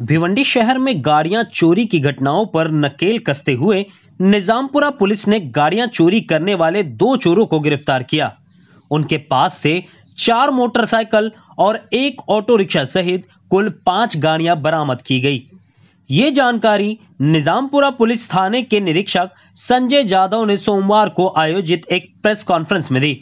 भिवंडी शहर में गाड़ियां चोरी की घटनाओं पर नकेल कसते हुए निजामपुरा पुलिस ने गाड़ियां चोरी करने वाले 2 चोरों को गिरफ्तार किया। उनके पास से 4 मोटरसाइकिल और 1 ऑटो रिक्शा सहित कुल 5 गाड़ियां बरामद की गई। ये जानकारी निजामपुरा पुलिस थाने के निरीक्षक संजय जाधव ने सोमवार को आयोजित एक प्रेस कॉन्फ्रेंस में दी।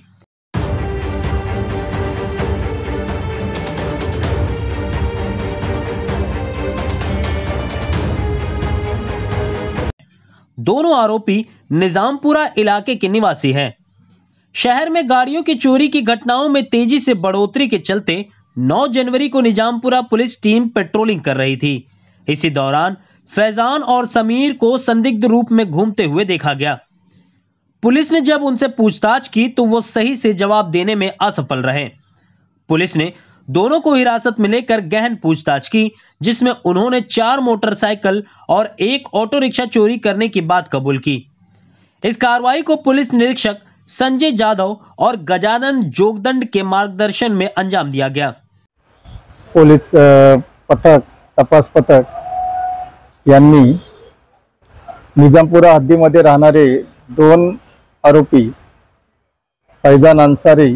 दोनों आरोपी निजामपुरा इलाके के निवासी हैं। शहर में गाड़ियों की चोरी की घटनाओं में तेजी से बढ़ोतरी के चलते 9 जनवरी को निजामपुरा पुलिस टीम पेट्रोलिंग कर रही थी। इसी दौरान फैजान और समीर को संदिग्ध रूप में घूमते हुए देखा गया। पुलिस ने जब उनसे पूछताछ की तो वो सही से जवाब देने में असफल रहे। पुलिस ने दोनों को हिरासत में लेकर गहन पूछताछ की, जिसमें उन्होंने 4 मोटरसाइकिल और 1 ऑटो रिक्शा चोरी करने की बात कबूल की। इस कार्रवाई को पुलिस निरीक्षक संजय जाधव और गजानन जोगदंड के मार्गदर्शन में अंजाम दिया गया। पुलिस पथक तपास पथक यांनी निजामपुरा हद्दीमध्ये राहणारे 2 आरोपी फैजान अन्सारी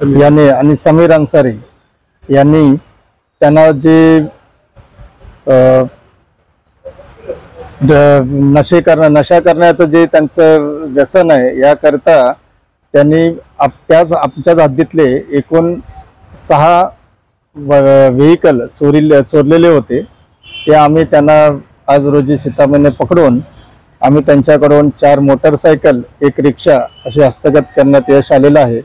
याने आणि समीर अन्सारी यांनी त्यांना जे नशा करण्याचं जे त्यांचं व्यसन आहे याकरता त्यांनी आमच्याच हद्दीतले एकूण 6 व्हेकल चोरलेले होते। ते आम्ही त्यांना आज रोजी सीतामढीने पकडून आम्ही त्यांच्याकडून 4 मोटरसायकल 1 रिक्षा असे हस्तगत करण्यात यश आलेलं आहे।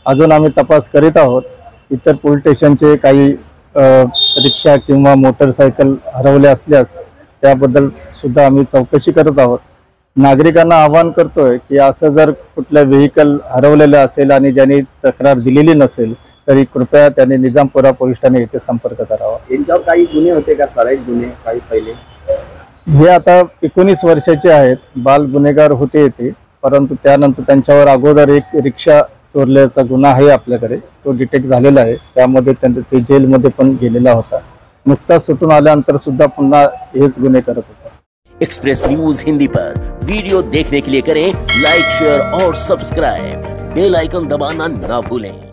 अजून आम्ही तपास करीत आहोत। इतर पोलीस स्टेशनचे काही रिक्षा किंवा मोटरसायकल हरवले असल्यास त्याबद्दल सुद्धा आम्ही चौकशी करत आहोत। नागरिकांना आवाहन करतोय की असं जर कुठलं व्हेकल हरवलेलं असेल आणि ज्यांनी तक्रार दिलेली नसेल तरी कृपया त्यांनी निजामपुरा पोलीस ठाणे येथे संपर्क करावा। यांच्यावर काही गुन्हे होते का? सराईत गुन्हे काही पहिले? हे आता 19 वर्षाचे आहेत, बाल गुन्हेगार होते येते, परंतु त्यानंतर त्यांच्यावर अगोदर एक रिक्षा चोरल्याचा गुन्हा आहे आपल्याकडे, तो डिटेक्ट झालेला आहे। त्यामध्ये ते जेलमध्ये पण गेलेला होता। नुकताच सुटून आल्यानंतर सुद्धा पुन्हा हेच गुन्हे करत होता। एक्सप्रेस न्यूज हिंदी पर वीडियो देखने के लिए करें लाइक, शेयर और सब्सक्राइब। बेल आइकन दबाना ना भूलें।